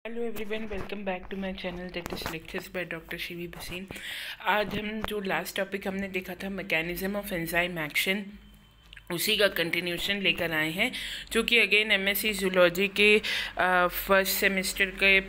Hello everyone, welcome back to my channel that is lectures by doctor Shivi Bhasin. आज हम जो last topic हमने देखा था मैकेनिज्म ऑफ एंजाइम एक्शन, उसी का कंटिन्यूशन लेकर आए हैं, जो कि अगेन एमएससी जूलॉजी के फर्स्ट सेमेस्टर के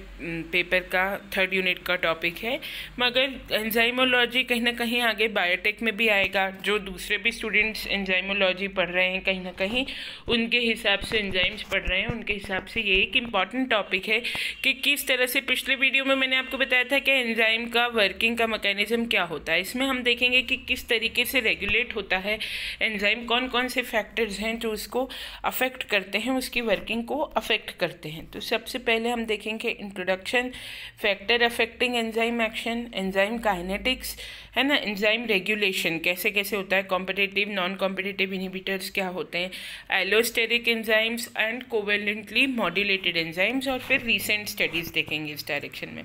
पेपर का थर्ड यूनिट का टॉपिक है। मगर एंजाइमोलॉजी कहीं ना कहीं आगे बायोटेक में भी आएगा। जो दूसरे भी स्टूडेंट्स एंजाइमोलॉजी पढ़ रहे हैं कहीं ना कहीं उनके हिसाब से एंजाइम्स पढ़ रहे हैं, उनके हिसाब से ये एक इम्पॉर्टेंट टॉपिक है कि किस तरह से। पिछले वीडियो में मैंने आपको बताया था कि एंजाइम का वर्किंग का मैकेनिज्म क्या होता है। इसमें हम देखेंगे कि किस तरीके से रेगुलेट होता है एंजाइम, कौन कौन से फैक्टर्स हैं जो उसको अफेक्ट करते हैं, उसकी वर्किंग को अफेक्ट करते हैं। तो सबसे पहले हम देखेंगे introduction, factor affecting enzyme action, enzyme kinetics, है ना, एंजाइम रेगुलेशन कैसे कैसे होता है, कॉम्पिटिटिव नॉन कॉम्पिटिटिव इनहिबिटर्स क्या होते हैं, allosteric enzymes and covalently modulated enzymes, और फिर रीसेंट स्टडीज़ देखेंगे इस डायरेक्शन में।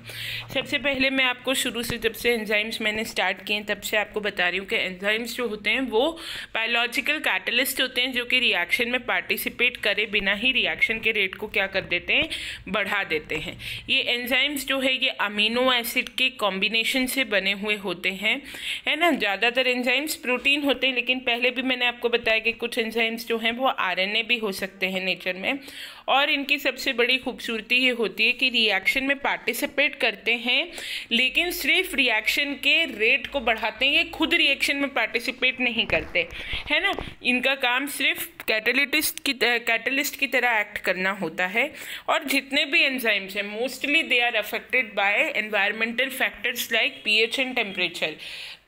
सबसे पहले मैं आपको शुरू से, जब से एंजाइम्स मैंने स्टार्ट किए तब से आपको बता रही हूँ कि एंजाइम्स जो होते हैं वो बायोलॉजिकल कैटलिस्ट होते हैं, जो कि रिएक्शन में पार्टिसिपेट करे बिना ही रिएक्शन के रेट को क्या कर देते हैं, बढ़ा देते हैं। ये एंजाइम्स जो है ये अमीनो एसिड के कॉम्बिनेशन से बने हुए होते हैं, है ना। ज़्यादातर एंजाइम्स प्रोटीन होते हैं, लेकिन पहले भी मैंने आपको बताया कि कुछ एंजाइम्स जो हैं वो आरएनए भी हो सकते हैं नेचर में। और इनकी सबसे बड़ी खूबसूरती ये होती है कि रिएक्शन में पार्टिसिपेट करते हैं, लेकिन सिर्फ रिएक्शन के रेट को बढ़ाते हैं, ये खुद रिएक्शन में पार्टिसिपेट नहीं करते, है ना। इनका काम सिर्फ कैटलिस्ट की तरह एक्ट करना होता है। और जितने भी एंजाइम्स हैं mostly they are affected by environmental factors like pH and temperature.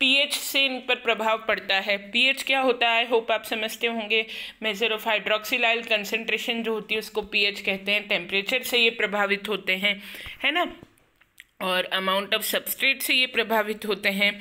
PH से इन पर प्रभाव पड़ता है। पीएच क्या होता है, होप आप समझते होंगे, measure of hydroxyl oil concentration जो होती है उसको पीएच कहते हैं। टेम्परेचर से ये प्रभावित होते हैं, है ना, और अमाउंट ऑफ सबस्ट्रेट से ये प्रभावित होते हैं।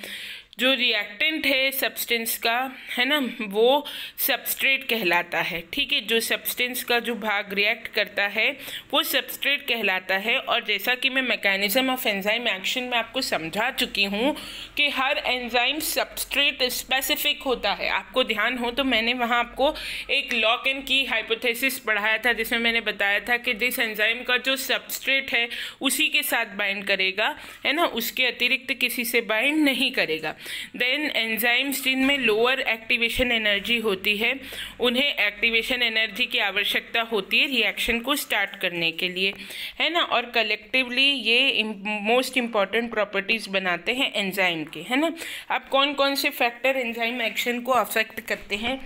जो रिएक्टेंट है सब्सटेंस का, है ना, वो सबस्ट्रेट कहलाता है, ठीक है। जो सब्सटेंस का जो भाग रिएक्ट करता है वो सबस्ट्रेट कहलाता है। और जैसा कि मैं मैकेनिज्म ऑफ एंजाइम एक्शन में आपको समझा चुकी हूँ कि हर एंजाइम सबस्ट्रेट स्पेसिफिक होता है। आपको ध्यान हो तो मैंने वहाँ आपको एक लॉक एंड की हाइपोथेसिस पढ़ाया था, जिसमें मैंने बताया था कि जिस एंजाइम का जो सबस्ट्रेट है उसी के साथ बाइंड करेगा, है ना, उसके अतिरिक्त किसी से बाइंड नहीं करेगा। देन एंजाइम्स जिनमें लोअर एक्टिवेशन एनर्जी होती है, उन्हें एक्टिवेशन एनर्जी की आवश्यकता होती है रिएक्शन को स्टार्ट करने के लिए, है ना। और कलेक्टिवली ये मोस्ट इम्पॉर्टेंट प्रॉपर्टीज़ बनाते हैं एंजाइम के, है ना। अब कौन कौन से फैक्टर एंजाइम एक्शन को अफेक्ट करते हैं,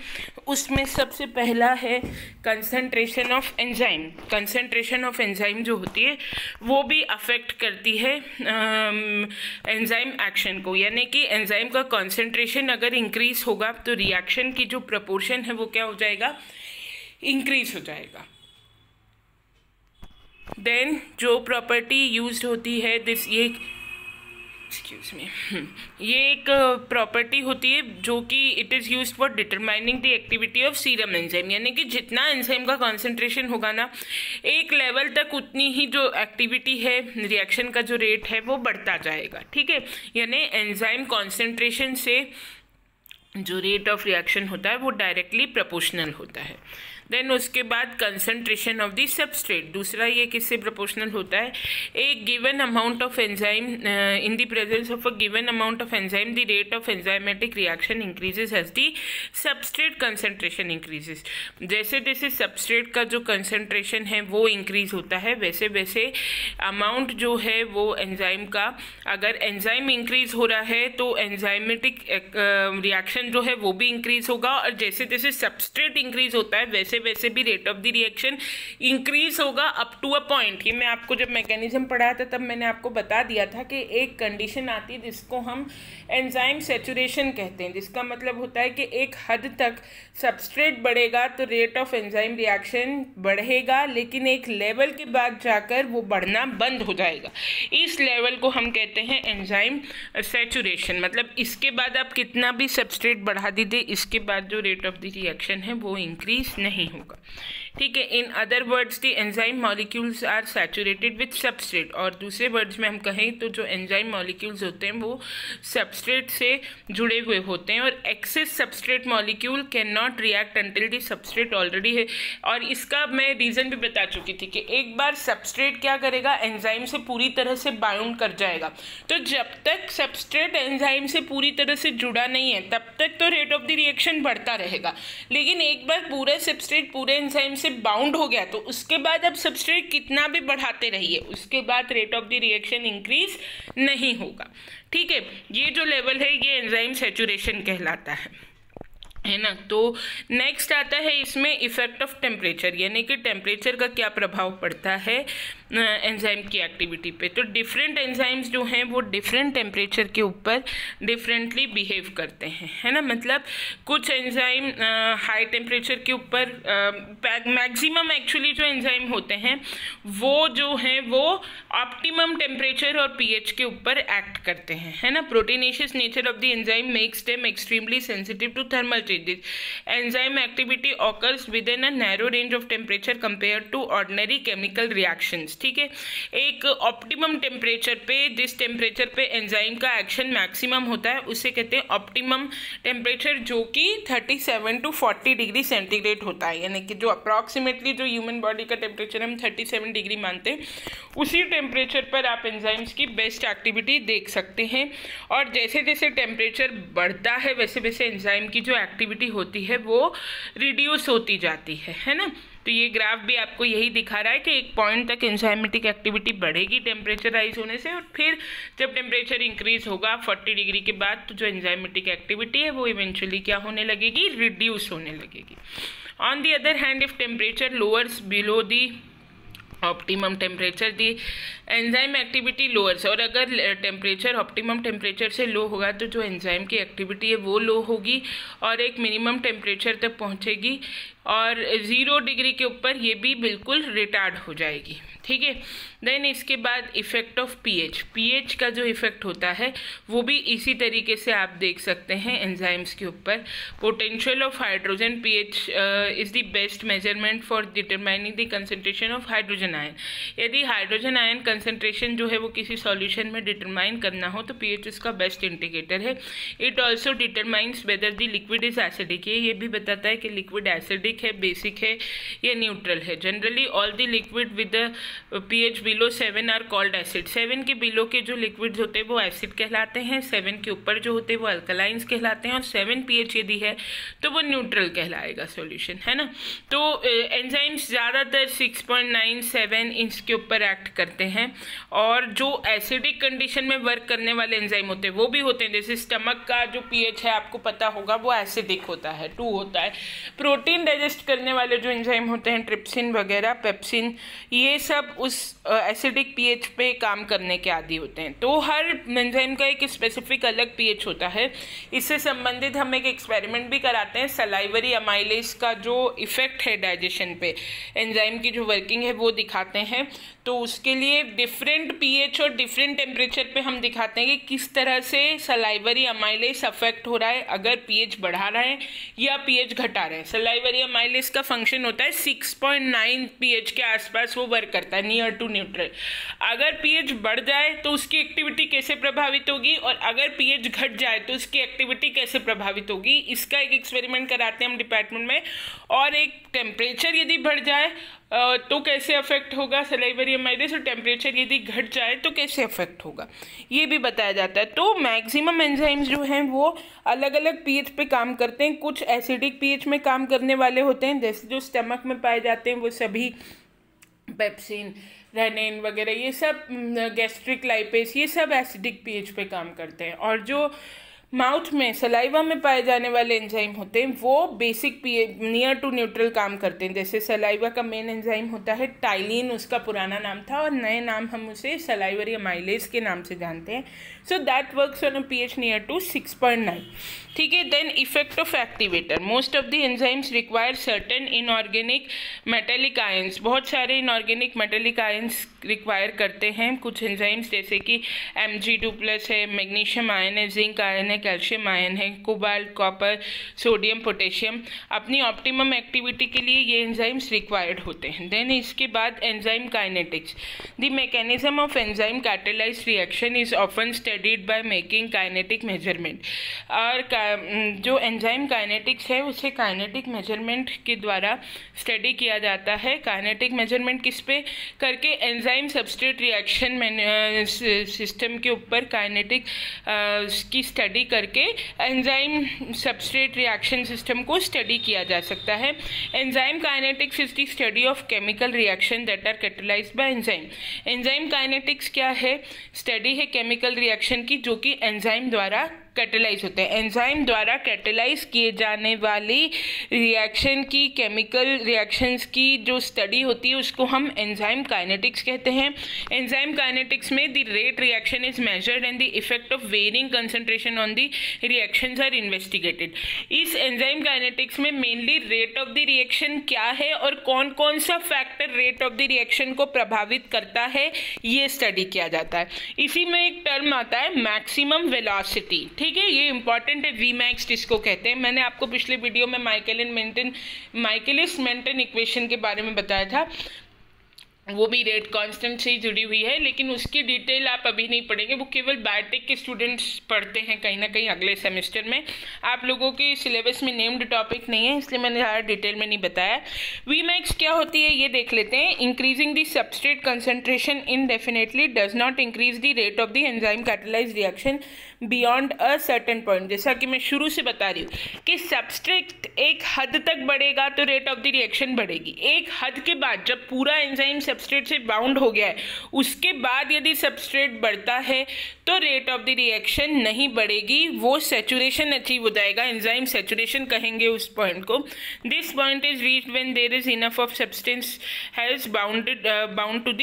उसमें सबसे पहला है concentration of enzyme. Concentration of enzyme जो होती है वो भी अफेक्ट करती है एंजाइम एक्शन को, यानी कि एंजाइम का कंसंट्रेशन अगर इंक्रीज होगा तो रिएक्शन की जो प्रपोर्शन है वो क्या हो जाएगा, इंक्रीज हो जाएगा। देन जो प्रॉपर्टी यूज्ड होती है ये एक प्रॉपर्टी होती है जो कि it is used for determining the activity of serum enzyme, यानी कि जितना एंजाइम का कॉन्सेंट्रेशन होगा ना एक लेवल तक, उतनी ही जो एक्टिविटी है, रिएक्शन का जो रेट है वो बढ़ता जाएगा, ठीक है। यानी एंजाइम कॉन्सेंट्रेशन से जो रेट ऑफ रिएक्शन होता है वो डायरेक्टली प्रोपोर्शनल होता है। देन उसके बाद कंसंट्रेशन ऑफ द सबस्ट्रेट, दूसरा ये किससे प्रोपोर्शनल होता है, एक given amount of enzyme in the presence of a given amount of enzyme the rate of enzymatic reaction increases as the substrate concentration increases. जैसे जैसे सबस्ट्रेट का जो कंसंट्रेशन है वो इंक्रीज होता है, वैसे वैसे अमाउंट जो है वो एंजाइम का, अगर एंजाइम इंक्रीज हो रहा है तो एंजाइमेटिक रिएक्शन जो है वो भी इंक्रीज होगा, और जैसे जैसे सबस्ट्रेट इंक्रीज होता है वैसे वैसे भी rate of the reaction increase होगा अप टू अ पॉइंट। ये मैं आपको जब मैकेनिज्म पढ़ाया था तब मैंने आपको बता दिया था कि एक कंडीशन आती है जिसको हम एंजाइम सैचुरेशन कहते हैं, जिसका मतलब होता है कि एक हद तक सबस्ट्रेट बढ़ेगा तो रेट ऑफ एंजाइम रिएक्शन बढ़ेगा, लेकिन एक लेवल के बाद जाकर वो बढ़ना बंद हो जाएगा। इस लेवल को हम कहते हैं एंजाइम सैचुरेशन। मतलब इसके बाद आप कितना भी सबस्ट्रेट बढ़ा दीजिए, इसके बाद जो रेट ऑफ द रिएक्शन है वो इंक्रीज नहीं होगा, ठीक है। In other words the enzyme molecules are saturated with substrate, और दूसरे वर्ड्स में हम कहें तो जो एंजाइम मॉलिक्यूल्स होते हैं वो सबस्ट्रेट से जुड़े हुए होते हैं, और excess substrate molecule can not react until the substrate already है। और इसका मैं रीज़न भी बता चुकी थी कि एक बार सबस्ट्रेट क्या करेगा, एंजाइम से पूरी तरह से बाउंड कर जाएगा। तो जब तक सबस्ट्रेट एंजाइम से पूरी तरह से जुड़ा नहीं है तब तक तो रेट ऑफ द रिएक्शन बढ़ता रहेगा, लेकिन एक बार पूरे सबस्ट्रेट पूरे एंजाइम से बाउंड हो गया तो उसके बाद अब सबस्ट्रेट कितना भी बढ़ाते रहिए उसके बाद rate of the reaction increase नहीं होगा, ठीक है। ये जो लेवल है ये एंजाइम सैचुरेशन कहलाता है ना। तो नेक्स्ट आता है इसमें इफेक्ट ऑफ टेम्परेचर, यानी कि टेम्परेचर का क्या प्रभाव पड़ता है एंजाइम की एक्टिविटी पे। तो डिफरेंट एंजाइम्स जो हैं वो डिफरेंट टेम्परेचर के ऊपर डिफरेंटली बिहेव करते हैं, है ना। मतलब कुछ एंजाइम हाई टेम्परेचर के ऊपर मैक्सिमम एक्चुअली जो एंजाइम होते हैं वो जो हैं वो ऑप्टिमम टेम्परेचर और पीएच के ऊपर एक्ट करते हैं, है ना। Proteinaceous nature of the enzyme makes them extremely sensitive to thermal changes. Enzyme activity occurs within a narrow range of temperature compare to ordinary chemical reactions, ठीक है। एक ऑप्टिमम टेम्परेचर पे, जिस टेम्परेचर पे एंजाइम का action maximum होता है उसे कहते हैं ऑप्टिमम टेम्परेचर, जो कि 37 to 40 डिग्री सेंटीग्रेड होता है, यानी कि जो अप्रॉक्सीमेटली जो ह्यूमन बॉडी का टेम्परेचर हम 37 डिग्री मानते हैं उसी टेम्परेचर पर आप एंजाइम्स की बेस्ट एक्टिविटी देख सकते हैं। और जैसे जैसे टेम्परेचर बढ़ता है वैसे वैसे एंजाइम की जो एक्टिविटी होती है वो रिड्यूस होती जाती है ना। तो ये ग्राफ भी आपको यही दिखा रहा है कि एक पॉइंट तक एंजाइमेटिक एक्टिविटी बढ़ेगी टेम्परेचर राइज होने से, और फिर जब टेम्परेचर इंक्रीज होगा 40 डिग्री के बाद तो जो एंजाइमेटिक एक्टिविटी है वो इवेंचुअली क्या होने लगेगी, रिड्यूस होने लगेगी। On the other hand if temperature lowers below the optimum temperature the enzyme activity lowers, और अगर टेम्परेचर ऑप्टिमम टेम्परेचर से लो होगा तो जो एंजाइम की एक्टिविटी है वो लो होगी और एक मिनिमम टेम्परेचर तक पहुंचेगी, और 0 डिग्री के ऊपर ये भी बिल्कुल रिटार्ड हो जाएगी, ठीक है। देन इसके बाद इफेक्ट ऑफ पीएच का जो इफेक्ट होता है वो भी इसी तरीके से आप देख सकते हैं एंजाइम्स के ऊपर। Potential of hydrogen pH is the best measurement for determining the concentration of hydrogen ion. यदि हाइड्रोजन आयन कंसंट्रेशन जो है वो किसी सॉल्यूशन में डिटरमाइन करना हो तो पीएच इसका बेस्ट इंडिकेटर है। It also determines whether the liquid is acidic, ये भी बताता है कि लिक्विड एसिडिक है, बेसिक है या न्यूट्रल है। Generally all the liquid with pH below 7 are called acid. 7 के बिलो के जो लिक्विड्स होते हैं वो एसिड कहलाते हैं, 7 के ऊपर जो होते हैं वो अल्कलाइंस कहलाते हैं, और 7 पीएच यदि है तो वो न्यूट्रल कहलाएगा सॉल्यूशन, है ना। तो एंजाइम्स ज़्यादातर 6.9, 7 इंच के ऊपर एक्ट करते हैं, और जो एसिडिक कंडीशन में वर्क करने वाले एंजाइम होते हैं वो भी होते हैं। जैसे स्टमक का जो पीएच है आपको पता होगा वो एसिडिक होता है, 2 होता है। प्रोटीन डाइजेस्ट करने वाले जो एंजाइम होते हैं ट्रिप्सिन वगैरह, पेप्सिन, ये सब उस एसिडिक पीएच पे काम करने के आदी होते हैं। तो हर एंजाइम का एक स्पेसिफिक अलग पीएच होता है। इससे संबंधित हम एक एक्सपेरिमेंट भी कराते हैं, सलाइवरी अमाइलेज का जो इफेक्ट है डाइजेशन पे, एंजाइम की जो वर्किंग है वो दिखाते हैं। तो उसके लिए डिफरेंट पीएच और डिफरेंट टेम्परेचर पे हम दिखाते हैं कि किस तरह से सलाइवरी अमाइलेज अफेक्ट हो रहा है, अगर पीएच बढ़ा रहा है या पीएच घटा रहे हैं। सलाइवरी अमाइलेज का फंक्शन होता है 6.9 पीएच के आसपास वो वर्क करता है, नियर टू न्यूट्रल। अगर पीएच बढ़ जाए तो उसकी एक्टिविटी कैसे प्रभावित होगी, और अगर पीएच घट जाए तो उसकी एक्टिविटी कैसे प्रभावित होगी, इसका एक एक्सपेरिमेंट कराते हैं हम डिपार्टमेंट में। और एक टेम्परेचर यदि बढ़ जाए तो कैसे अफेक्ट होगा सलाइवरी अमाइलेज, और टेम्परेचर यदि घट जाए तो कैसे अफेक्ट होगा, ये भी बताया जाता है। तो मैक्सिमम एंजाइम्स जो हैं वो अलग अलग पीएच पे काम करते हैं। कुछ एसिडिक पीएच में काम करने वाले होते हैं, जैसे जो स्टमक में पाए जाते हैं वो सभी पेप्सिन, रेनिन वगैरह, ये सब गैस्ट्रिक लाइपेस, ये सब एसिडिक पीएच पे काम करते हैं। और जो माउथ में सलाइवा में पाए जाने वाले एंजाइम होते हैं वो basic pH near to neutral काम करते हैं। जैसे सलाइवा का मेन एंजाइम होता है टाइलिन, उसका पुराना नाम था, और नए नाम हम उसे सलाइवरी अमाइलेज के नाम से जानते हैं। So that works on a pH near to 6.9, ठीक है। Then effect of activator, most of the enzymes require certain inorganic metallic ions. बहुत सारे इनऑर्गेनिक मेटेलिक आयंस रिक्वायर करते हैं कुछ एंजाइम्स, जैसे कि Mg2+ है, मैग्नीशियम आयन है, जिंक आयन है, कैल्शियम आयन है, कोबाल्ट, कॉपर, सोडियम, पोटेशियम। अपनी ऑप्टिमम एक्टिविटी के लिए ये एंजाइम्स रिक्वायर्ड होते हैं। देन इसके बाद enzyme kinetics. The mechanism of enzyme catalysed reaction is often studied by making kinetic measurement. और जो एंजाइम काइनेटिक्स है उसे काइनेटिक मेजरमेंट के द्वारा स्टडी किया जाता है। काइनेटिक मेजरमेंट किस पे करके? एंजाइम सबस्ट्रेट रिएक्शन सिस्टम के ऊपर काइनेटिक की स्टडी करके एंजाइम सबस्ट्रेट रिएक्शन सिस्टम को स्टडी किया जा सकता है। Enzyme kinetics is the study of chemical reaction that are catalysed by enzyme. Enzyme kinetics क्या है? स्टडी है केमिकल रिएक्शन की जो कि एंजाइम द्वारा कैटेलाइज होते हैं। एंजाइम द्वारा कैटेलाइज किए जाने वाली रिएक्शन की, केमिकल रिएक्शंस की जो स्टडी होती है उसको हम एंजाइम काइनेटिक्स कहते हैं। एंजाइम काइनेटिक्स में the rate reaction is measured and the effect of varying concentration on the reactions are investigated. इस एंजाइम काइनेटिक्स में mainly rate of the reaction क्या है और कौन कौन सा factor rate of the reaction को प्रभावित करता है ये स्टडी किया जाता है। इसी में एक टर्म आता है मैक्सिमम वेलोसिटी, ठीक है, ये इंपॉर्टेंट है। Vmax जिसको कहते हैं, मैंने आपको पिछले वीडियो में माइकेलिस मेंटन इक्वेशन के बारे में बताया था, वो भी रेट कांस्टेंट से ही जुड़ी हुई है, लेकिन उसकी डिटेल आप अभी नहीं पढ़ेंगे, वो केवल बायोटेक के स्टूडेंट्स पढ़ते हैं कहीं ना कहीं अगले सेमेस्टर में। आप लोगों के सिलेबस में नेम्ड टॉपिक नहीं है, इसलिए मैंने ज़्यादा डिटेल में नहीं बताया। Vmax क्या होती है ये देख लेते हैं। Increasing the substrate concentration indefinitely does not increase the rate of the enzyme catalysed reaction beyond a certain point. जैसा कि मैं शुरू से बता रही हूँ कि सबस्ट्रेट एक हद तक बढ़ेगा तो रेट ऑफ द रिएक्शन बढ़ेगी। एक हद के बाद जब पूरा एंजाइम सबस्ट्रेट से बाउंड हो गया है उसके बाद यदि सबस्ट्रेट बढ़ता है तो रेट ऑफ द रिएक्शन नहीं बढ़ेगी, वो सैचुरेशन अचीव हो जाएगा। एंजाइम सैचुरेशन कहेंगे उस पॉइंट को। This point is reached when there is enough of substance has bound to the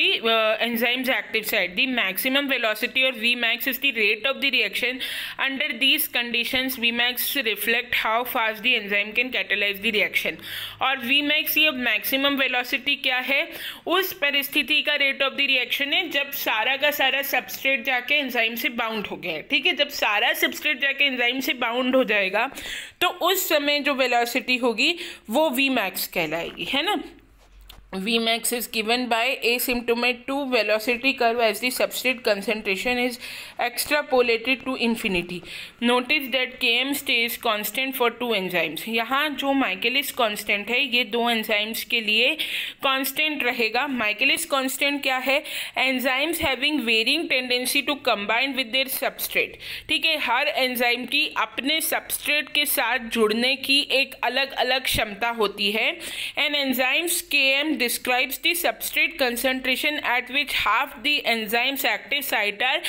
enzymes active site. The maximum velocity और Vmax is the rate of the reaction. Under these conditions, Vmax reflect how fast the enzyme can catalyze the reaction. और Vmax ये maximum velocity क्या है? उस परिस्थिति का rate of the reaction है जब सारा का सारा सबस्ट्रेट जाके एंजाइम से बाउंड हो गया है, ठीक है। जब सारा सबस्ट्रेट जाके एंजाइम से बाउंड हो जाएगा तो उस समय जो वेलोसिटी होगी वो Vmax कहलाएगी, है ना। Vmax is given by asymptote to velocity curve as the substrate concentration is extrapolated to infinity. Notice that Km stays constant for two enzymes. यहाँ जो Michaelis constant है ये दो enzymes के लिए constant रहेगा। Michaelis constant क्या है? Enzymes having varying tendency to combine with their substrate, ठीक है। हर enzyme की अपने substrate के साथ जुड़ने की एक अलग अलग क्षमता होती है। And enzymes Km describes the substrate concentration at which half the enzyme's active site are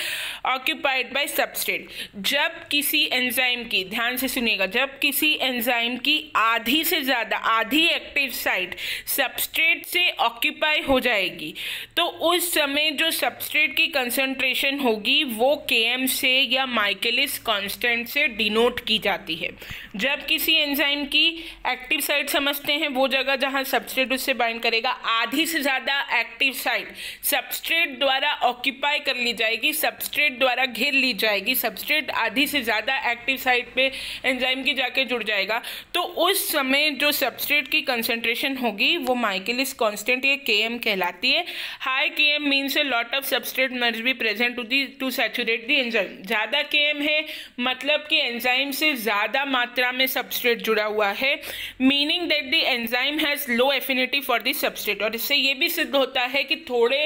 occupied by substrate. जब किसी एंजाइम की, ध्यान से सुनिएगा, जब किसी एंजाइम की आधी से ज़्यादा, आधी एक्टिव साइट सबस्ट्रेट से ऑक्यूपाई हो जाएगी तो उस समय जो सबस्ट्रेट की कंसंट्रेशन होगी वो Km से या माइकेलिस कांस्टेंट से डिनोट की जाती है। जब किसी एंजाइम की एक्टिव साइट समझते हैं वो जगह जहाँ सबस्ट्रेट उससे बाइंड करेगा, आधी से ज़्यादा एक्टिव साइट सबस्ट्रेट द्वारा ऑक्यूपाई कर ली जाएगी, सबस्ट्रेट द्वारा घेर ली जाएगी, सबस्ट्रेट आधी से ज़्यादा एक्टिव साइट पे एंजाइम की जाके जुड़ जाएगा तो उस समय जो सबस्ट्रेट की कंसंट्रेशन होगी वो माइकेलिस कांस्टेंट ये Km कहलाती है। High Km means a lot of substrate must be present to saturate the enzyme. ज़्यादा Km है मतलब कि एंजाइम से ज़्यादा मात्रा में सबस्ट्रेट जुड़ा हुआ है, meaning that the enzyme has low affinity for the substrate. और इससे ये भी सिद्ध होता है कि थोड़े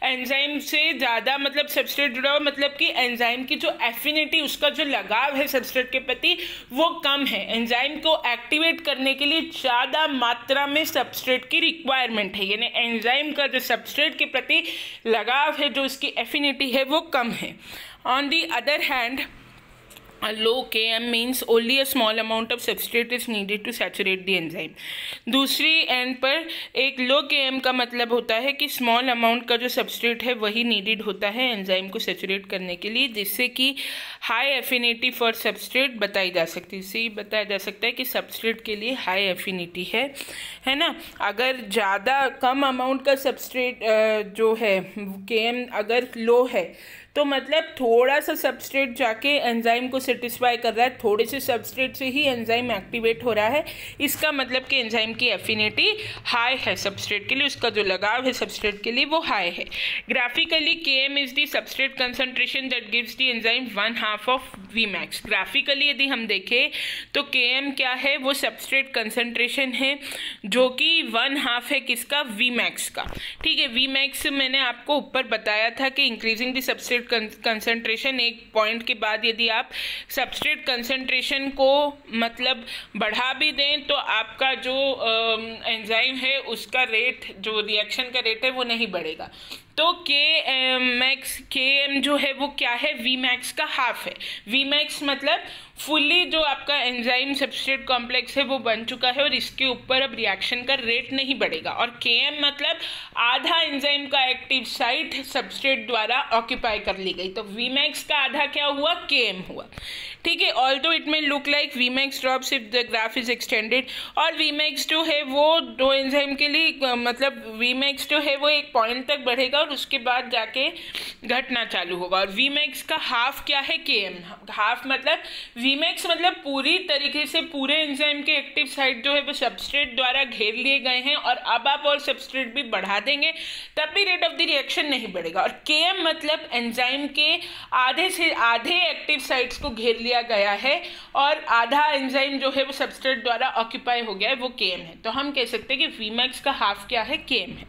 एंजाइम से ज़्यादा मतलब सबस्ट्रेट जुड़ा हुआ, मतलब कि एंजाइम की जो एफिनिटी, उसका जो लगाव है सबस्ट्रेट के प्रति वो कम है। एंजाइम को एक्टिवेट करने के लिए ज़्यादा मात्रा में सबस्ट्रेट की रिक्वायरमेंट है, यानी एंजाइम का जो सबस्ट्रेट के प्रति लगाव है, जो उसकी एफिनिटी है वो कम है। On the other hand A low Km means only a small amount of substrate is needed to saturate the enzyme. दूसरी एंड पर एक लो Km का मतलब होता है कि स्मॉल अमाउंट का जो सबस्ट्रेट है वही नीडेड होता है एंजाइम को सेचुरेट करने के लिए, जिससे कि हाई एफिनिटी फॉर सबस्ट्रेट बताई जा सकती है। इससे बताया जा सकता है कि सबस्ट्रेट के लिए हाई एफिनिटी है ना। अगर ज़्यादा कम अमाउंट का सबस्ट्रेट जो है Km अगर लो है तो मतलब थोड़ा सा सबस्ट्रेट जाके एंजाइम को सेटिस्फाई कर रहा है, थोड़े से सबस्ट्रेट से ही एंजाइम एक्टिवेट हो रहा है। इसका मतलब कि एंजाइम की एफिनिटी हाई है सबस्ट्रेट के लिए, उसका जो लगाव है सबस्ट्रेट के लिए वो हाई है। Graphically Km is the substrate concentration that gives the enzyme 1/2 of Vmax। Graphically यदि हम देखें तो Km क्या है, वो सबस्ट्रेट कंसंट्रेशन है जो कि 1/2 है किसका, Vmax का। ठीक है, Vmax मैंने आपको ऊपर बताया था कि इंक्रीजिंग द सबस्ट्रेट कंसंट्रेशन, एक पॉइंट के बाद यदि आप सबस्ट्रेट कंसंट्रेशन को मतलब बढ़ा भी दें तो आपका जो एंजाइम है उसका रेट, जो रिएक्शन का रेट है वो नहीं बढ़ेगा। तो Km जो है वो क्या है, Vmax का हाफ है। Vmax मतलब फुल्ली जो आपका एंजाइम सबस्ट्रेट कॉम्प्लेक्स है वो बन चुका है और इसके ऊपर अब रिएक्शन का रेट नहीं बढ़ेगा। और Km मतलब आधा एंजाइम का एक्टिव साइट सबस्ट्रेट द्वारा ऑक्यूपाई कर ली गई, तो Vmax का आधा क्या हुआ, Km हुआ। ठीक है, ऑल्दो इट में look like Vmax drops if the graph is extended. और Vmax जो है वो दो एंजाइम के लिए मतलब Vmax जो है वो एक पॉइंट तक बढ़ेगा और उसके बाद जाके घटना चालू होगा। और Vmax का हाफ क्या है, Km। हाफ मतलब Vmax मतलब पूरी तरीके से पूरे एंजाइम के एक्टिव साइट जो है वो सबस्ट्रेट द्वारा घेर लिए गए हैं और अब आप और सबस्ट्रेट भी बढ़ा देंगे तब भी रेट ऑफ द रिएक्शन नहीं बढ़ेगा। और Km मतलब एंजाइम के आधे से आधे एक्टिव साइट्स को घेर लिया गया है और आधा एंजाइम जो है वो सबस्ट्रेट द्वारा ऑक्यूपाई हो गया है, वो Km है। तो हम कह सकते हैं कि Vmax का हाफ क्या है, Km है।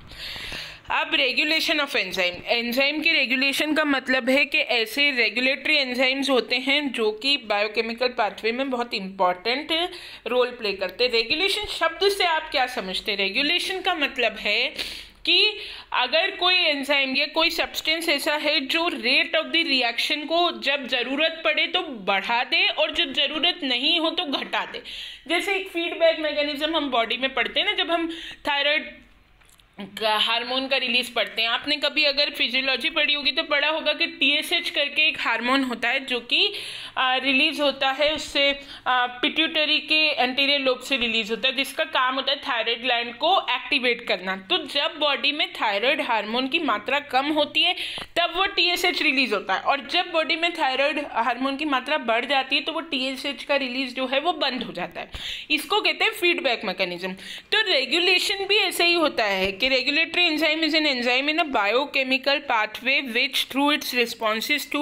अब रेगुलेशन ऑफ एंजाइम, एंजाइम की रेगुलेशन का मतलब है कि ऐसे रेगुलेटरी एंजाइम्स होते हैं जो कि बायोकेमिकल पाथवे में बहुत इंपॉर्टेंट रोल प्ले करते हैं। रेगुलेशन शब्द से आप क्या समझते हैं? रेगुलेशन का मतलब है कि अगर कोई एंजाइम या कोई सब्सटेंस ऐसा है जो रेट ऑफ द रिएक्शन को जब ज़रूरत पड़े तो बढ़ा दे और जब ज़रूरत नहीं हो तो घटा दे। जैसे एक फीडबैक मैकेनिज्म हम बॉडी में पढ़ते हैं ना, जब हम थायराइड हार्मोन का रिलीज पढ़ते हैं। आपने कभी अगर फिजियोलॉजी पढ़ी होगी तो पढ़ा होगा कि TSH करके एक हार्मोन होता है जो कि रिलीज होता है, उससे पिट्यूटरी के एंटीरियर लोब से रिलीज होता है, जिसका काम होता है थायराइड ग्लैंड को एक्टिवेट करना। तो जब बॉडी में थायराइड हार्मोन की मात्रा कम होती है तब वो TSH रिलीज होता है, और जब बॉडी में थायराइड हार्मोन की मात्रा बढ़ जाती है तो वो TSH का रिलीज जो है वो बंद हो जाता है। इसको कहते हैं फीडबैक मैकेनिज्म। तो रेगुलेशन भी ऐसे ही होता है कि regulatory enzyme is an enzyme in a biochemical pathway which through its responses to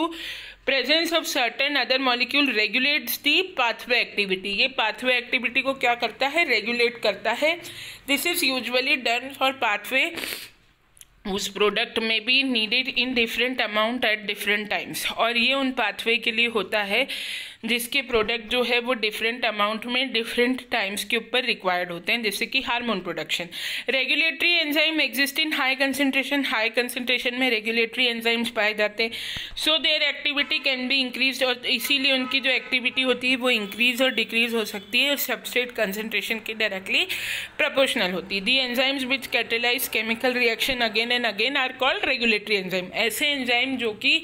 presence of certain other molecule regulates the pathway activity। ये pathway activity को क्या करता है, regulate करता है। This is usually done for pathway उस product में भी needed in different amount at different times. और ये उन पाथवे के लिए होता है जिसके प्रोडक्ट जो है वो डिफरेंट अमाउंट में डिफरेंट टाइम्स के ऊपर रिक्वायर्ड होते हैं, जैसे कि hormone production. Regulatory enzyme exist in high concentration, high concentration में रेगुलेटरी एंजाइम्स पाए जाते हैं। So there activity can be increase, और इसीलिए उनकी जो एक्टिविटी होती है वो इंक्रीज और डिक्रीज हो सकती है और सबस्ट्रेट कंसंट्रेशन के डायरेक्टली प्रोपोर्शनल होती है। The enzymes which catalyse chemical reaction again and again are called regulatory enzyme. ऐसे एंजाइम जो कि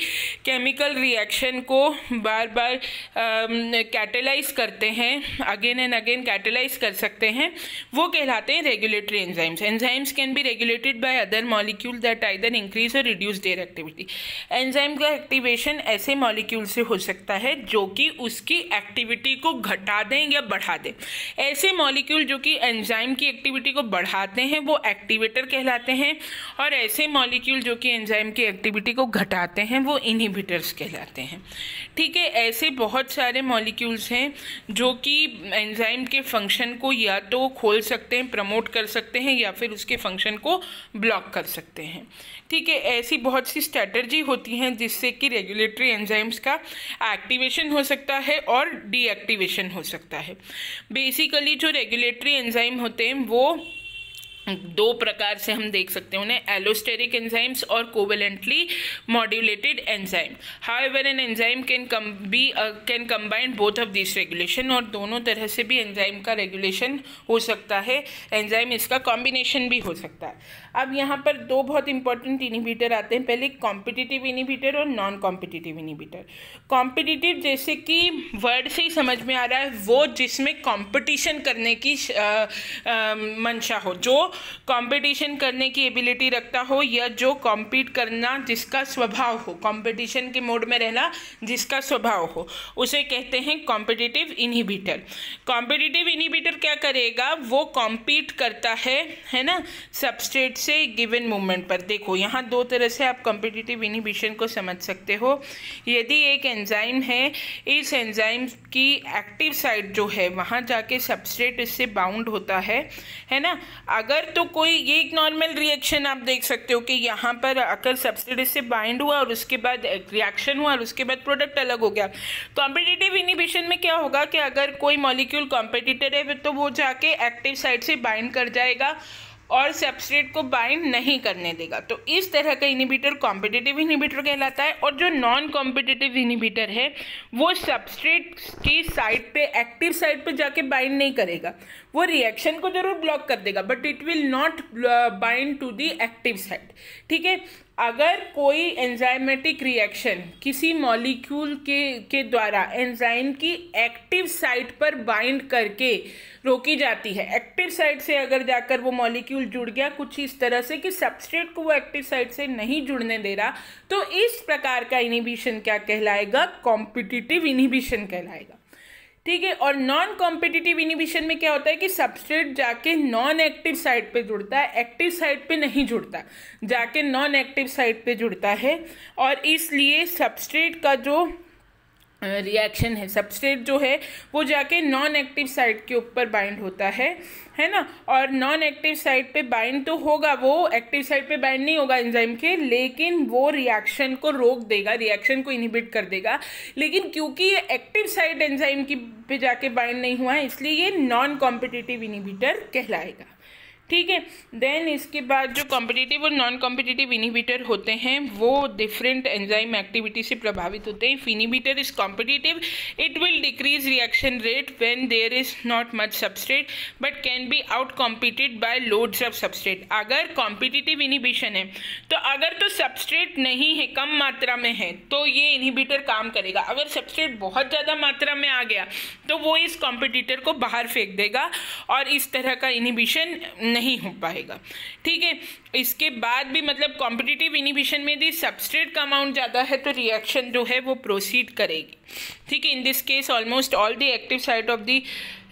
केमिकल रिएक्शन को बार बार कैटेलाइज करते हैं, अगेन एंड अगेन कैटेलाइज कर सकते हैं, वो कहलाते हैं regulatory enzymes. Enzymes can be regulated by other molecule that either increase और रिड्यूस देयर एक्टिविटी। एंजाइम का एक्टिवेशन ऐसे मॉलिक्यूल से हो सकता है जो कि उसकी एक्टिविटी को घटा दें या बढ़ा दें। ऐसे मॉलिक्यूल जो कि एंजाइम की एक्टिविटी को बढ़ाते हैं वो एक्टिवेटर कहलाते हैं, और ऐसे मॉलिक्यूल जो कि एंजाइम की एक्टिविटी को घटाते हैं वो इनहिबिटर्स कहलाते हैं। ठीक है, ऐसे बहुत सारे मॉलिक्यूल्स हैं जो कि एंजाइम के फंक्शन को या तो खोल सकते हैं, प्रमोट कर सकते हैं, या फिर उसके फंक्शन को ब्लॉक कर सकते हैं। ठीक है, ऐसी बहुत सी स्ट्रैटेजी होती हैं जिससे कि रेगुलेटरी एंजाइम्स का एक्टिवेशन हो सकता है और डीएक्टिवेशन हो सकता है। बेसिकली जो रेगुलेटरी एंजाइम होते हैं वो दो प्रकार से हम देख सकते हैं उन्हें, एलोस्टेरिक एंजाइम्स और covalently modulated enzyme. However an enzyme can combine both of this regulation, और दोनों तरह से भी एंजाइम का रेगुलेशन हो सकता है, एंजाइम इसका कॉम्बिनेशन भी हो सकता है। अब यहाँ पर दो बहुत इंपॉर्टेंट इनहिबिटर आते हैं, पहले कॉम्पिटिटिव इनहिबिटर और नॉन कॉम्पिटिटिव इनहिबिटर। कॉम्पिटिटिव जैसे कि वर्ड से ही समझ में आ रहा है, वो जिसमें कॉम्पिटिशन करने की मंशा हो, जो कंपटीशन करने की एबिलिटी रखता हो या जो कॉम्पीट करना जिसका स्वभाव हो, कंपटीशन के मोड में रहना जिसका स्वभाव हो, उसे कहते हैं कॉम्पिटिटिव इनहिबिटर। कॉम्पिटिटिव इनहिबिटर क्या करेगा, वो कॉम्पीट करता है ना, सबस्ट्रेट से गिवन मूवमेंट पर। देखो यहाँ दो तरह से आप कॉम्पिटिटिव इनहिबिशन को समझ सकते हो। यदि एक एंजाइम है, इस एंजाइम की एक्टिव साइट जो है वहाँ जाके सबस्ट्रेट इससे बाउंड होता है ना। अगर तो कोई, ये एक नॉर्मल रिएक्शन आप देख सकते हो कि यहाँ पर अगर सबस्ट्रेट इससे बाइंड हुआ और उसके बाद रिएक्शन हुआ और उसके बाद प्रोडक्ट अलग हो गया। कॉम्पिटिटिव इनहिबिशन में क्या होगा कि अगर कोई मॉलिक्यूल कॉम्पिटिटर है तो वो जाके एक्टिव साइट से बाइंड कर जाएगा और सबस्ट्रेट को बाइंड नहीं करने देगा। तो इस तरह का इनहिबिटर कॉम्पिटिटिव इनहिबिटर कहलाता है। और जो नॉन कॉम्पिटिटिव इनहिबिटर है वो सबस्ट्रेट की साइट पे, एक्टिव साइट पे जाके बाइंड नहीं करेगा, वो रिएक्शन को जरूर ब्लॉक कर देगा but it will not bind to the active site. ठीक है, अगर कोई एंजाइमेटिक रिएक्शन किसी मॉलिक्यूल के द्वारा एंजाइम की एक्टिव साइट पर बाइंड करके रोकी जाती है, एक्टिव साइट से अगर जाकर वो मॉलिक्यूल जुड़ गया कुछ इस तरह से कि सबस्ट्रेट को वो एक्टिव साइट से नहीं जुड़ने दे रहा, तो इस प्रकार का इनहिबिशन क्या कहलाएगा, कॉम्पिटिटिव इनहिबिशन कहलाएगा। ठीक है, और नॉन कॉम्पिटिटिव इनहिबिशन में क्या होता है कि सबस्ट्रेट जाके नॉन एक्टिव साइट पे जुड़ता है, एक्टिव साइट पे नहीं जुड़ता, जाके नॉन एक्टिव साइट पे जुड़ता है और इसलिए सबस्ट्रेट का जो रिएक्शन है, सबस्ट्रेट जो है वो जाके नॉन एक्टिव साइट के ऊपर बाइंड होता है ना। और नॉन एक्टिव साइट पे बाइंड तो होगा, वो एक्टिव साइट पे बाइंड नहीं होगा एंजाइम के, लेकिन वो रिएक्शन को रोक देगा, रिएक्शन को इनहिबिट कर देगा। लेकिन क्योंकि ये एक्टिव साइट एंजाइम की पे जाके बाइंड नहीं हुआ है इसलिए ये नॉन कॉम्पिटिटिव इनहिबिटर कहलाएगा। ठीक है, देन इसके बाद जो कॉम्पिटिटिव और नॉन कॉम्पिटिटिव इनहिबिटर होते हैं वो डिफरेंट एंजाइम एक्टिविटी से प्रभावित होते हैं। If inhibitor is competitive it will decrease reaction rate when there is not much substrate but can be out competed by loads of substrate. अगर competitive inhibition है तो अगर तो सबस्ट्रेट नहीं है, कम मात्रा में है, तो ये इनहिबिटर काम करेगा। अगर सबस्ट्रेट बहुत ज़्यादा मात्रा में आ गया तो वो इस कॉम्पिटिटर को बाहर फेंक देगा और इस तरह का इनहिबिशन नहीं हो पाएगा। ठीक है, इसके बाद भी मतलब कॉम्पिटिटिव इनहिबिशन में यदि सबस्ट्रेट का अमाउंट ज़्यादा है तो रिएक्शन जो है वो प्रोसीड करेगी। ठीक है, in this case almost all the active site of the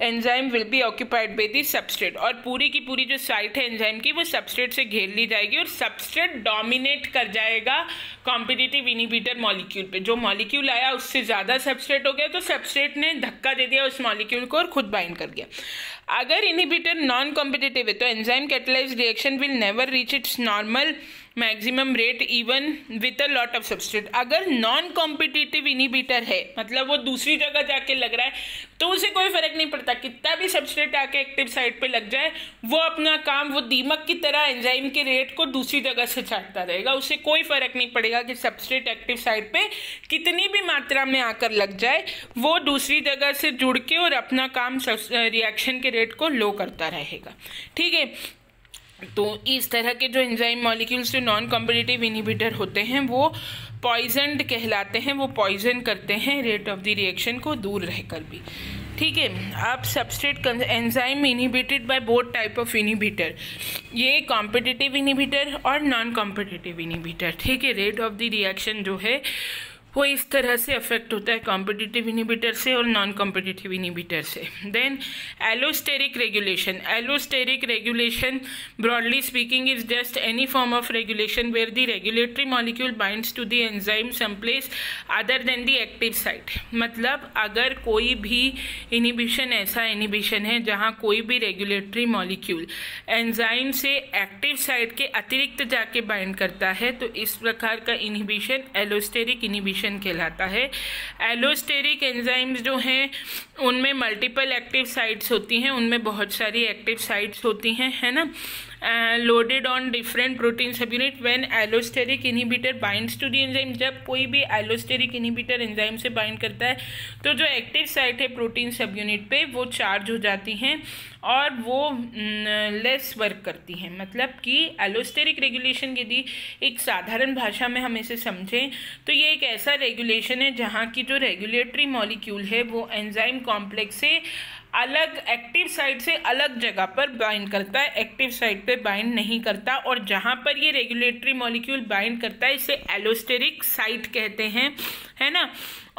enzyme will B occupied by the substrate, और पूरी की पूरी जो साइट है एंजाइम की वो सबस्ट्रेट से घेर ली जाएगी और सबस्ट्रेट डोमिनेट कर जाएगा कॉम्पिटिटिव इनहिबिटर मॉलिक्यूल पे। जो मॉलिक्यूल आया उससे ज़्यादा सबस्ट्रेट हो गया तो सबस्ट्रेट ने धक्का दे दिया उस मॉलिक्यूल को और खुद बाइंड कर गया। अगर इनहिबिटर नॉन कॉम्पिटिटिव है तो enzyme catalysed reaction will never reach its normal maximum rate even with a lot of substrate. अगर नॉन कॉम्पिटिटिव इनहिबिटर है मतलब वो दूसरी जगह जाके लग रहा है तो उसे कोई फर्क नहीं पड़ता, कितना भी सबस्ट्रेट आके एक्टिव साइट पे लग जाए वो अपना काम, वो दीमक की तरह एंजाइम के रेट को दूसरी जगह से चाटता रहेगा। उसे कोई फर्क नहीं पड़ेगा कि सबस्ट्रेट एक्टिव साइट पे कितनी भी मात्रा में आकर लग जाए, वो दूसरी जगह से जुड़ के और अपना काम रिएक्शन के रेट को लो करता रहेगा। ठीक है, तो इस तरह के जो एंजाइम मॉलिक्यूल्स जो नॉन कॉम्पिटिटिव इनहिबिटर होते हैं वो पॉइजनड कहलाते हैं, वो पॉइजन करते हैं रेट ऑफ द रिएक्शन को दूर रहकर भी। ठीक है, अब substrate enzyme inhibited by both type of inhibitor, ये कॉम्पिटिटिव इनहिबिटर और नॉन कॉम्पिटिटिव इनहिबिटर। ठीक है, रेट ऑफ द रिएक्शन जो है वो इस तरह से अफेक्ट होता है कॉम्पिटिटिव इनहिबिटर से और नॉन कॉम्पिटिटिव इनहिबिटर से। Then allosteric regulation, allosteric regulation broadly speaking is just any form of regulation where the regulatory molecule binds to the enzyme some place other than the active site. मतलब अगर कोई भी inhibition ऐसा inhibition है जहाँ कोई भी रेगुलेटरी मॉलिक्यूल एंजाइम से एक्टिव साइट के अतिरिक्त जाके बाइंड करता है तो इस प्रकार का इनहिबिशन एलोस्टेरिक इनहिबिशन कहलाता है। एलोस्टेरिक एंजाइम्स जो हैं उनमें मल्टीपल एक्टिव साइट्स होती हैं, उनमें बहुत सारी एक्टिव साइट्स होती हैं, है ना, loaded on different protein subunit when allosteric inhibitor binds to the enzyme. जब कोई भी एलोस्टेरिक इनहिबिटर एंजाइम से बाइंड करता है तो जो एक्टिव साइट है प्रोटीन सबयूनिट पे वो चार्ज हो जाती हैं और वो लेस वर्क करती हैं। मतलब कि एलोस्टेरिक रेगुलेशन यदि एक साधारण भाषा में हम इसे समझें तो ये एक ऐसा रेगुलेशन है जहाँ की जो रेगुलेटरी मॉलिक्यूल है वो एंजाइम कॉम्प्लेक्स से अलग एक्टिव साइट से अलग जगह पर बाइंड करता है, एक्टिव साइट पे बाइंड नहीं करता। और जहाँ पर ये रेगुलेटरी मॉलिक्यूल बाइंड करता है इसे एलोस्टेरिक साइट कहते हैं, है ना।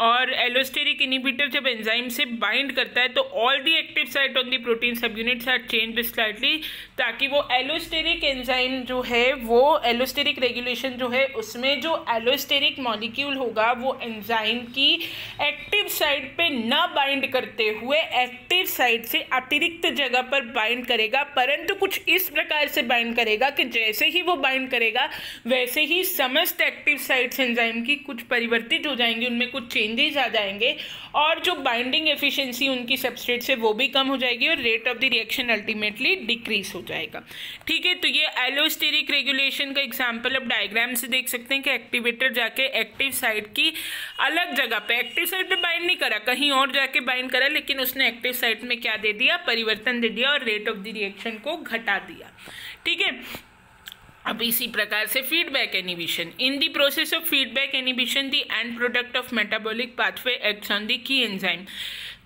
और एलोस्टेरिक इनिबिटर जब एंजाइम से बाइंड करता है तो all the active site on the protein सब यूनिट्स आर चेंज्ड स्लाइटली, ताकि वो एलोस्टेरिक एंजाइम जो है वो एलोस्टेरिक रेगुलेशन जो है उसमें जो एलोस्टेरिक मॉलिक्यूल होगा वो एंजाइम की एक्टिव साइट पे न बाइंड करते हुए एक्टिव साइट से अतिरिक्त जगह पर बाइंड करेगा, परंतु कुछ इस प्रकार से बाइंड करेगा कि जैसे ही वो बाइंड करेगा वैसे ही समस्त एक्टिव साइट्स एंजाइम की कुछ परिवर्तित हो जाएंगी, उनमें कुछ चेंजेस आ जाएंगे और जो बाइंडिंग एफिशिएंसी उनकी सबस्ट्रेट से वो भी कम हो जाएगी और rate of the reaction ultimately decrease हो जाएगा। ठीक है, तो ये एलोस्टेरिक रेगुलेशन का एग्जांपल अब डायग्राम से देख सकते हैं कि एक्टिवेटर जाके एक्टिव साइट की अलग जगह पे, एक्टिव साइट पे बाइंड नहीं करा, कहीं और जाके बाइंड करा, लेकिन उसने एक्टिव साइट में क्या दे दिया, परिवर्तन दे दिया और रेट ऑफ द रिएक्शन को घटा दिया। ठीक है, अब इसी प्रकार से feedback inhibition, in the process of feedback inhibition the end product of metabolic pathway acts on the key enzyme.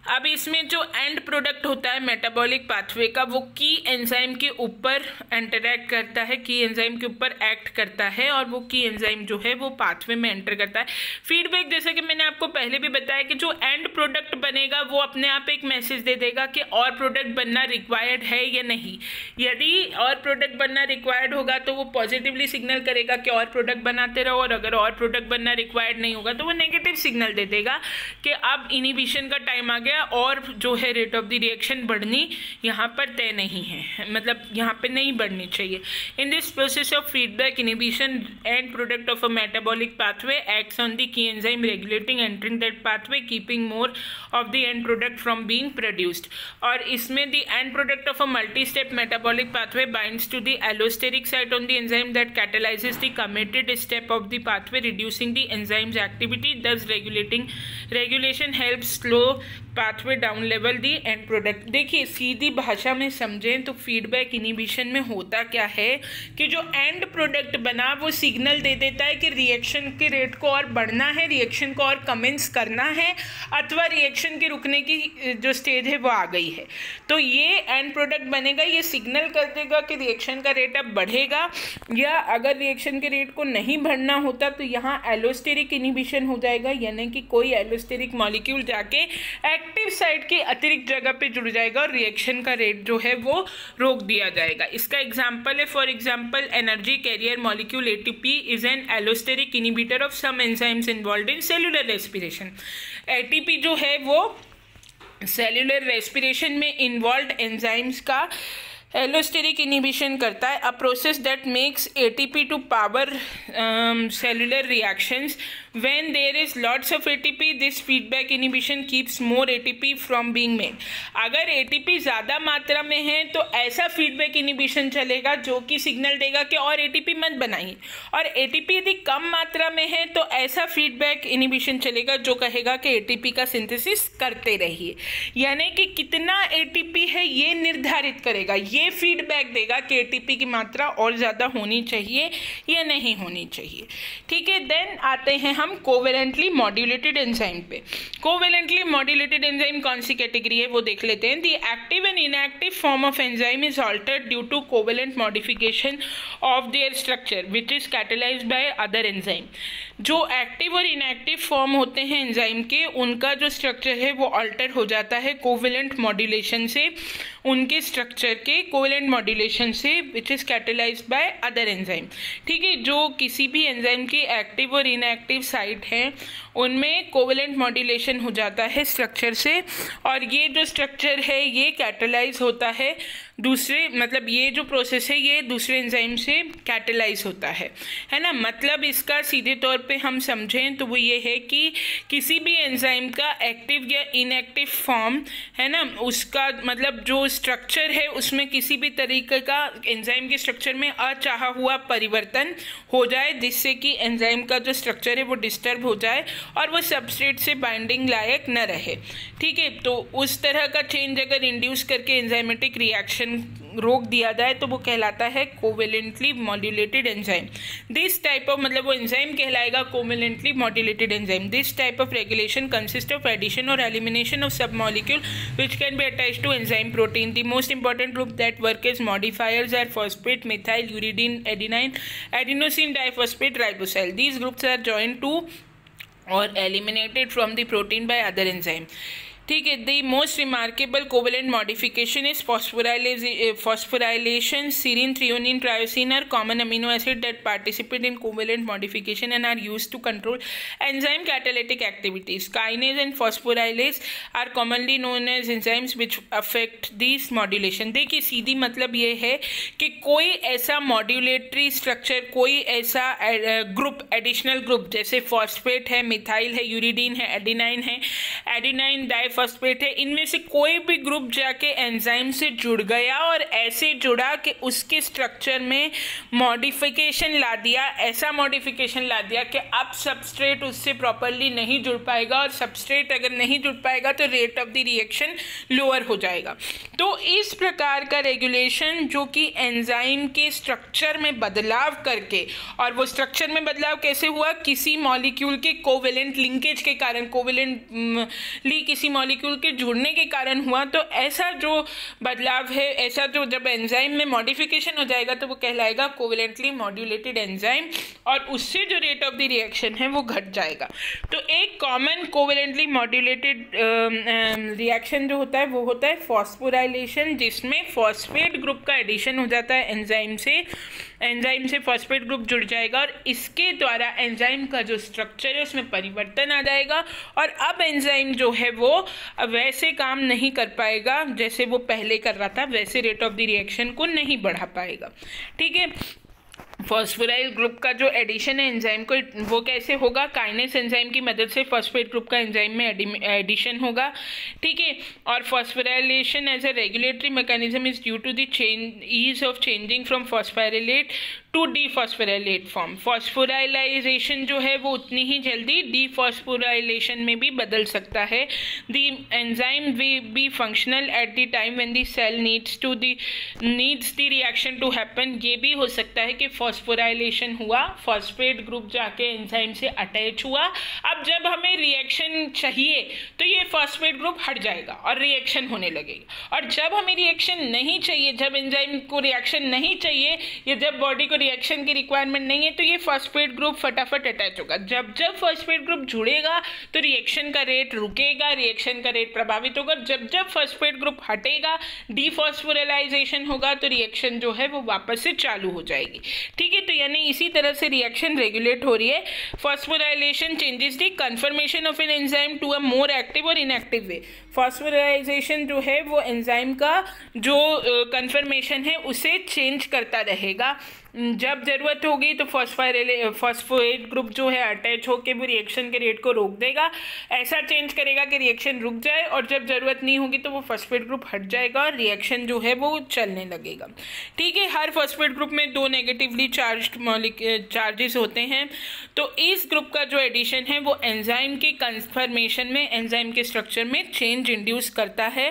अब इसमें जो एंड प्रोडक्ट होता है मेटाबॉलिक पाथवे का वो की एंजाइम के ऊपर इंटरैक्ट करता है, की एंजाइम के ऊपर एक्ट करता है और वो की एंजाइम जो है वो पाथवे में एंटर करता है। फीडबैक जैसा कि मैंने आपको पहले भी बताया कि जो एंड प्रोडक्ट बनेगा वो अपने आप एक मैसेज दे देगा कि और प्रोडक्ट बनना रिक्वायर्ड है या नहीं। यदि और प्रोडक्ट बनना रिक्वायर्ड होगा तो वो पॉजिटिवली सिग्नल करेगा कि और प्रोडक्ट बनाते रहो, और अगर और प्रोडक्ट बनना रिक्वायर्ड नहीं होगा तो वो नेगेटिव सिग्नल दे देगा कि अब इनहिबिशन का टाइम आ गया और जो है रेट ऑफ द रिएक्शन बढ़नी यहाँ पर तय नहीं है, मतलब यहाँ पे नहीं बढ़नी चाहिए। In this process of feedback inhibition end product of a metabolic pathway acts on the key enzyme regulating entering that pathway keeping more of the end product from being produced. और इसमें the end product of a multi step metabolic pathway binds to the allosteric site on the enzyme that catalyzes the committed step of the pathway, reducing the enzyme's activity, thus regulation helps slow pathway down level the and product. देखिए सीधी भाषा में समझें तो feedback inhibition में होता क्या है कि जो एंड प्रोडक्ट बना वो सिग्नल दे देता है कि रिएक्शन के रेट को और बढ़ना है, रिएक्शन को और कमेंस करना है, अथवा रिएक्शन के रुकने की जो स्टेज है वो आ गई है। तो ये एंड प्रोडक्ट बनेगा, ये सिग्नल कर देगा कि रिएक्शन का रेट अब बढ़ेगा, या अगर रिएक्शन के रेट को नहीं बढ़ना होता तो यहाँ एलोस्टेरिक इनहिबिशन हो जाएगा, यानी कि कोई एलोस्टेरिक मॉलिक्यूल जाके एक्टिव साइट की अतिरिक्त जगह पे जुड़ जाएगा और रिएक्शन का रेट जो है वो रोक दिया जाएगा। इसका एग्जांपल है, for example energy carrier molecule ATP is an allosteric inhibitor of some enzymes involved in cellular respiration. ATP जो है वो सेलुलर रेस्पिरेशन में इन्वॉल्व्ड एंजाइम्स का एलोस्टेरिक इनहिबिशन करता है, a process that makes ATP to power cellular reactions. When there is lots of ATP, this feedback inhibition keeps more ATP from being made. अगर ATP ज़्यादा मात्रा में है तो ऐसा फीडबैक इनहिबिशन चलेगा जो कि सिग्नल देगा कि और ATP मत बनाइए, और ATP यदि कम मात्रा में है तो ऐसा फीडबैक इनहिबिशन चलेगा जो कहेगा कि ATP का सिंथेसिस करते रहिए। यानी कि कितना ATP है ये निर्धारित करेगा, ये फीडबैक देगा कि ATP की मात्रा और ज़्यादा होनी चाहिए या नहीं होनी चाहिए। ठीक है, देन आते हैं हम कोवेलेंटली मॉड्यूलेटेड एंजाइम पे। कोवेलेंटली मॉड्यूलेटेड एंजाइम कौन सी कैटेगरी है वो देख लेते हैं। The active and inactive form of enzyme is altered due to covalent modification of their structure which is catalysed by other enzyme. जो एक्टिव और इनएक्टिव फॉर्म होते हैं एंजाइम के, उनका जो स्ट्रक्चर है वो ऑल्टर हो जाता है कोवेलेंट मॉड्यूलेशन से, उनके स्ट्रक्चर के कोवेलेंट मॉड्यूलेशन से विच is catalysed by other enzyme. ठीक है, जो किसी भी एंजाइम की एक्टिव और इनएक्टिव साइट है उनमें कोवेलेंट मॉड्यूलेशन हो जाता है स्ट्रक्चर से, और ये जो स्ट्रक्चर है ये कैटलाइज होता है दूसरे, मतलब ये जो प्रोसेस है ये दूसरे एंजाइम से कैटलाइज होता है ना। मतलब इसका सीधे तौर पे हम समझें तो वो ये है कि किसी भी एंजाइम का एक्टिव या इनएक्टिव फॉर्म है ना, उसका मतलब जो स्ट्रक्चर है उसमें किसी भी तरीके का एंजाइम के स्ट्रक्चर में अचाहा हुआ परिवर्तन हो जाए जिससे कि एंजाइम का जो स्ट्रक्चर है वो डिस्टर्ब हो जाए और वो सबस्ट्रेट से बाइंडिंग लायक न रहे। ठीक है, तो उस तरह का चेंज अगर इंड्यूस करके एंजाइमेटिक रिएक्शन रोक दिया जाए तो वो कहलाता है covalently modulated enzyme. This type of मतलब वो एंजाइम कहलाएगा covalently modulated enzyme. This type of regulation consist of addition और elimination of sub molecule which can be attached to enzyme protein. The most important group that work as modifiers are phosphate, methyl, uridine, adenine, adenosine diphosphate, ribosyl. These groups are joined to or eliminated from the protein by other enzyme. ठीक है। The most remarkable covalent modification is phosphorylation. Serine, threonine, tyrosine are common amino acid that participate in covalent modification and are used to control enzyme catalytic activities. Kinase and phosphorylase are commonly known as enzymes which affect this modulation. देखिए सीधी मतलब ये है कि कोई ऐसा modulatory structure, कोई ऐसा ग्रुप, एडिशनल ग्रुप, जैसे फॉस्फेट है, मिथाइल है, यूरिडीन है, एडेनाइन डाइफॉस्फेट है, इनमें से कोई भी ग्रुप जाके एंजाइम से जुड़ गया और ऐसे जुड़ा कि उसके स्ट्रक्चर में मॉडिफिकेशन ला दिया, ऐसा मॉडिफिकेशन ला दिया कि अब सबस्ट्रेट उससे प्रॉपरली नहीं जुड़ पाएगा, और सबस्ट्रेट अगर नहीं जुड़ पाएगा तो rate of the reaction lower हो जाएगा। तो इस प्रकार का रेगुलेशन जो कि एंजाइम के स्ट्रक्चर में बदलाव करके, और वो स्ट्रक्चर में बदलाव कैसे हुआ, किसी मॉलिक्यूल के कोवेलेंट लिंकेज के कारण, कोवेलेंटली किसी मॉलिक्यूल के जुड़ने के कारण हुआ। तो ऐसा जो बदलाव है, ऐसा जो जब एंजाइम में मॉडिफिकेशन हो जाएगा तो वो कहलाएगा कोवेलेंटली मॉड्यूलेटेड एंजाइम, और उससे जो रेट ऑफ द रिएक्शन है वो घट जाएगा। तो एक कॉमन कोवेलेंटली मॉड्यूलेटेड रिएक्शन जो होता है वो होता है फॉस्फोराइलेशन, जिसमें फॉस्फेट ग्रुप का एडिशन हो जाता है एंजाइम से फॉस्फेट ग्रुप जुड़ जाएगा, और इसके द्वारा एंजाइम का जो स्ट्रक्चर है उसमें परिवर्तन आ जाएगा, और अब एंजाइम जो है वो वैसे काम नहीं कर पाएगा जैसे वो पहले कर रहा था, वैसे रेट ऑफ द रिएक्शन को नहीं बढ़ा पाएगा। ठीक है। फॉस्फोराइल ग्रुप का जो एडिशन है एंजाइम को, वो कैसे होगा, काइनेस एंजाइम की मदद से फॉस्फेट ग्रुप का एंजाइम में एडिशन होगा। ठीक है। और phosphorylation as a regulatory mechanism is due to the ease of changing from phosphorylate to dephosphorylate form. Phosphorylization जो है वो उतनी ही जल्दी डीफॉस्फोराइलेशन में भी बदल सकता है। The enzyme will be functional at the time when the cell needs the reaction to happen. ये भी हो सकता है कि फॉस्फोराइलेशन हुआ, फॉस्फेट ग्रुप जाके एंजाइम से अटैच हुआ, अब जब हमें रिएक्शन चाहिए तो ये फॉस्फेट ग्रुप हट जाएगा और रिएक्शन होने लगेगा, और जब हमें रिएक्शन नहीं चाहिए, जब एंजाइम को रिएक्शन नहीं चाहिए या जब बॉडी को रिएक्शन की रिक्वायरमेंट नहीं है, तो ये फॉस्फेट ग्रुप फटाफट अटैच होगा। जब फॉस्फेट ग्रुप जुड़ेगा तो रिएक्शन का रेट रुकेगा, रिएक्शन का रेट प्रभावित होगा। जब फॉस्फेट ग्रुप हटेगा, डीफॉस्फोराइलाइजेशन होगा, तो रिएक्शन जो है वो वापस से चालू हो जाएगी। ठीक है। तो यानी इसी तरह से रिएक्शन रेगुलेट हो रही है। Phosphorylation changes the conformation of an enzyme to a more active और इनएक्टिव वे। फॉस्फोराइलेशन जो है वो एंजाइम का जो कन्फर्मेशन है उसे चेंज करता रहेगा। जब ज़रूरत होगी तो फॉस्फेट ग्रुप जो है अटैच होकर वो रिएक्शन के रेट को रोक देगा, ऐसा चेंज करेगा कि रिएक्शन रुक जाए, और जब ज़रूरत नहीं होगी तो वो फॉस्फेट ग्रुप हट जाएगा और रिएक्शन जो है वो चलने लगेगा। ठीक है। हर फॉस्फेट ग्रुप में 2 नेगेटिवली चार्जेस होते हैं। तो इस ग्रुप का जो एडिशन है वो एंजाइम के कन्फर्मेशन में, एंजाइम के स्ट्रक्चर में चेंज इंड्यूस करता है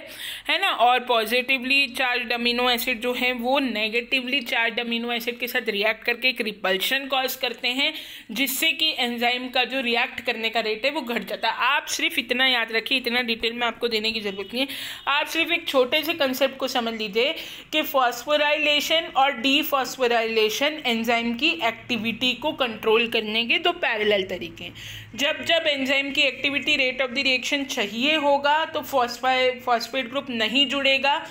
ना। और पॉजिटिवली चार्ज अमीनो एसिड जो है वो नेगेटिवली चार्ज अमीनो एसिड के साथ रिएक्ट करके एक रिपल्शन कॉज करते हैं, जिससे कि एंजाइम का जो रिएक्ट करने का रेट है वो घट जाता है। आप सिर्फ इतना याद रखिए, इतना डिटेल में आपको देने की जरूरत नहीं है, आप सिर्फ एक छोटे से कंसेप्ट को समझ लीजिए कि फॉस्फोराइलेशन और डीफॉस्फोराइलेशन एंजाइम की एक्टिविटी को कंट्रोल करने के 2 पैरेलल तरीके हैं। जब एंजाइम की activity rate of the reaction चाहिए होगा तो फॉस्फेट ग्रुप नहीं जुड़ेगा,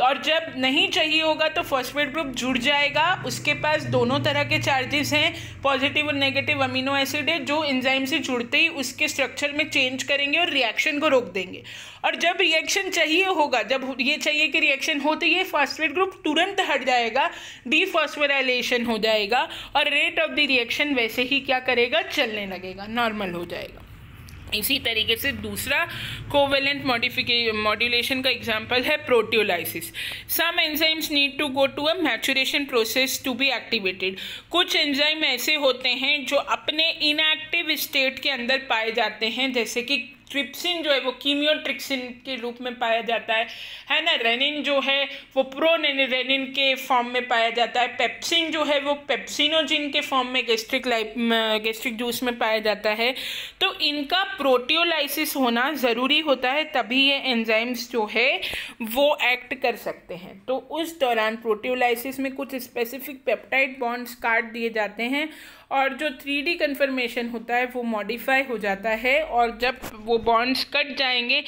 और जब नहीं चाहिए होगा तो फॉस्फेट ग्रुप जुड़ जाएगा। उसके पास दोनों तरह के चार्जेस हैं, पॉजिटिव और नेगेटिव अमीनो एसिड है, जो एंजाइम से जुड़ते ही उसके स्ट्रक्चर में चेंज करेंगे और रिएक्शन को रोक देंगे। और जब रिएक्शन चाहिए होगा, जब ये चाहिए कि रिएक्शन हो, तो ये फॉस्फेट ग्रुप तुरंत हट जाएगा, डीफॉस्फोराइलेशन हो जाएगा, और रेट ऑफ द रिएक्शन वैसे ही क्या करेगा, चलने लगेगा, नॉर्मल हो जाएगा। इसी तरीके से दूसरा कोवेलेंट मॉड्यूलेशन का एग्जांपल है proteolysis. Some enzymes need to go to a maturation process to be activated. कुछ एंजाइम ऐसे होते हैं जो अपने इनएक्टिव स्टेट के अंदर पाए जाते हैं, जैसे कि ट्रिप्सिन जो है वो कीमियोट्रिक्सिन के रूप में पाया जाता है ना। रेनिन जो है वो प्रोरेनिन के फॉर्म में पाया जाता है। पेप्सिन जो है वो पेप्सिनोजिन के फॉर्म में गैस्ट्रिक जूस में पाया जाता है। तो इनका प्रोटियोलाइसिस होना ज़रूरी होता है, तभी ये एंजाइम्स जो है वो एक्ट कर सकते हैं। तो उस दौरान प्रोटियोलाइसिस में कुछ स्पेसिफिक पेप्टाइड बॉन्ड्स काट दिए जाते हैं और जो 3D कन्फर्मेशन होता है वो मॉडिफाई हो जाता है, और जब वो बॉन्ड्स कट जाएंगे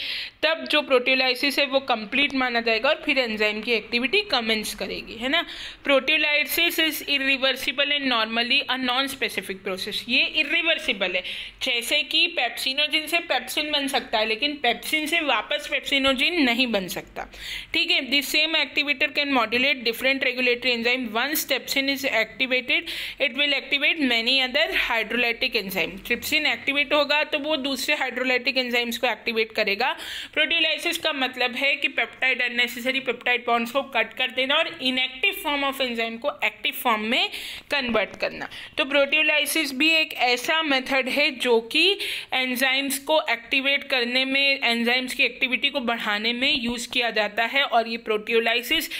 तब जो प्रोटियोलाइसिस है वो कंप्लीट माना जाएगा और फिर एंजाइम की एक्टिविटी कमेंस करेगी, है ना। Proteolysis is irreversible and normally a non specific process. ये इरिवर्सिबल है, जैसे कि पेप्सिनोजिन से पेप्सिन बन सकता है लेकिन पेप्सिन से वापस पेप्सिनोजिन नहीं बन सकता, ठीक है। This same activator can modulate different regulatory enzyme. Once trypsin is activated it will activate many other hydrolytic enzyme. Trypsin activate होगा तो वो दूसरे हाइड्रोलाइटिक एंजाइम्स को एक्टिवेट करेगा। प्रोटियोलाइसिस का मतलब है कि पेप्टाइड अननेसेसरी पेप्टाइड बॉन्ड्स को कट कर देना और इनएक्टिव फॉर्म ऑफ एंजाइम को एक्टिव फॉर्म में कन्वर्ट करना। तो प्रोटियोलाइसिस भी एक ऐसा मेथड है जो कि एंजाइम्स को एक्टिवेट करने में, एंजाइम्स की एक्टिविटी को बढ़ाने में यूज़ किया जाता है। और ये प्रोटियोलाइसिस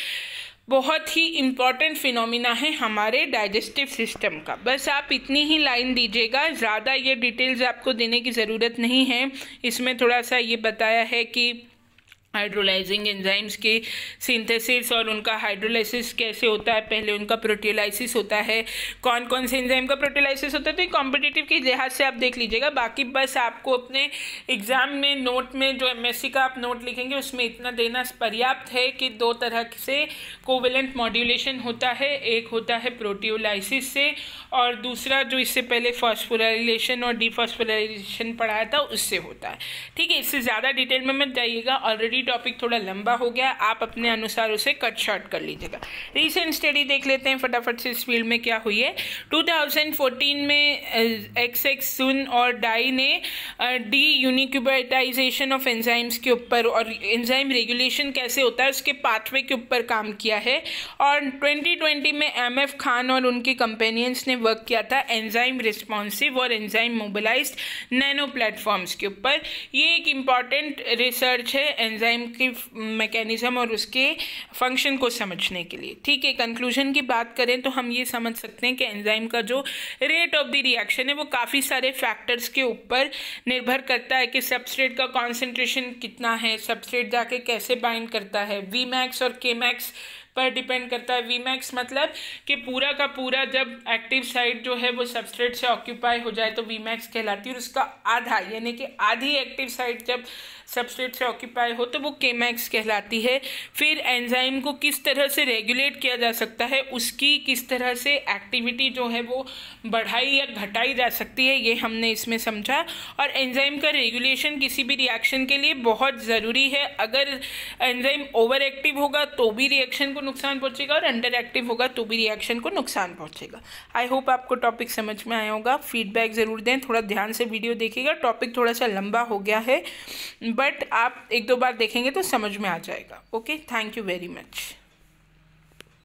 बहुत ही इम्पॉर्टेंट फिनोमिना है हमारे डाइजेस्टिव सिस्टम का। बस आप इतनी ही लाइन दीजिएगा, ज़्यादा ये डिटेल्स आपको देने की ज़रूरत नहीं है। इसमें थोड़ा सा ये बताया है कि हाइड्रोलाइजिंग एंजाइम्स की सिंथेसिस और उनका हाइड्रोलाइसिस कैसे होता है, पहले उनका प्रोटियोलाइसिस होता है, कौन कौन से एंजाइम का प्रोटियोलाइसिस होता है। तो ये कॉम्पिटिटिव के लिहाज से आप देख लीजिएगा। बाकी बस आपको अपने एग्जाम में नोट में जो एमएससी का आप नोट लिखेंगे उसमें इतना देना पर्याप्त है कि 2 तरह से कोवेलेंट मॉड्यूलेशन होता है। एक होता है प्रोटियोलाइसिस से और दूसरा जो इससे पहले फॉस्फोराइलेशन और डिफॉस्फोराइलेशन पढ़ाया था उससे होता है, ठीक है। इससे ज़्यादा डिटेल में मत जाइएगा, ऑलरेडी टॉपिक थोड़ा लंबा हो गया, आप अपने अनुसार उसे कट शॉर्ट कर लीजिएगा। रीसेंट स्टडी देख लेते हैं फटाफट से इस फील्ड में क्या हुई है। 2014 में एक्सेक्सुन और डाई ने डी यूनिक्यूबाइटाइजेशन ऑफ एंजाइम्स के ऊपर और एंजाइम रेगुलेशन कैसे होता है उसके पाथवे के ऊपर काम किया है। और 2020 में एमएफ खान और उनके कंपेनियंस ने वर्क किया था एंजाइम रिस्पॉन्सिव और एंजाइम मोबिलाइज्ड नैनो प्लेटफॉर्म्स के ऊपर। ये एक इम्पॉर्टेंट रिसर्च है एंजाइम की मैकेनिज्म और उसके फंक्शन को समझने के लिए, ठीक है। कंक्लूजन की बात करें तो हम ये समझ सकते हैं कि एंजाइम का जो रेट ऑफ द रिएक्शन है वो काफ़ी सारे फैक्टर्स के ऊपर निर्भर करता है कि सबस्ट्रेट का कॉन्सेंट्रेशन कितना है, सबस्ट्रेट जाके कैसे बाइंड करता है, वीमैक्स और केमैक्स पर डिपेंड करता है। वीमैक्स मतलब कि पूरा का पूरा जब एक्टिव साइट जो है वो सबस्ट्रेट से ऑक्यूपाई हो जाए तो वीमैक्स कहलाती है, और उसका आधा यानी कि आधी एक्टिव साइट जब सबस्ट्रेट से ऑक्यूपाई हो तो वो केमैक्स कहलाती है। फिर एंजाइम को किस तरह से रेगुलेट किया जा सकता है, उसकी किस तरह से एक्टिविटी जो है वो बढ़ाई या घटाई जा सकती है, ये हमने इसमें समझा। और एंजाइम का रेगुलेशन किसी भी रिएक्शन के लिए बहुत ज़रूरी है। अगर एंजाइम ओवर एक्टिव होगा तो भी रिएक्शन को नुकसान पहुंचेगा और अंडर एक्टिव होगा तो भी रिएक्शन को नुकसान पहुंचेगा। आई होप आपको टॉपिक समझ में आया होगा। फीडबैक ज़रूर दें, थोड़ा ध्यान से वीडियो देखिएगा। टॉपिक थोड़ा सा लंबा हो गया है बट आप 1-2 बार देखेंगे तो समझ में आ जाएगा। Okay, thank you very much.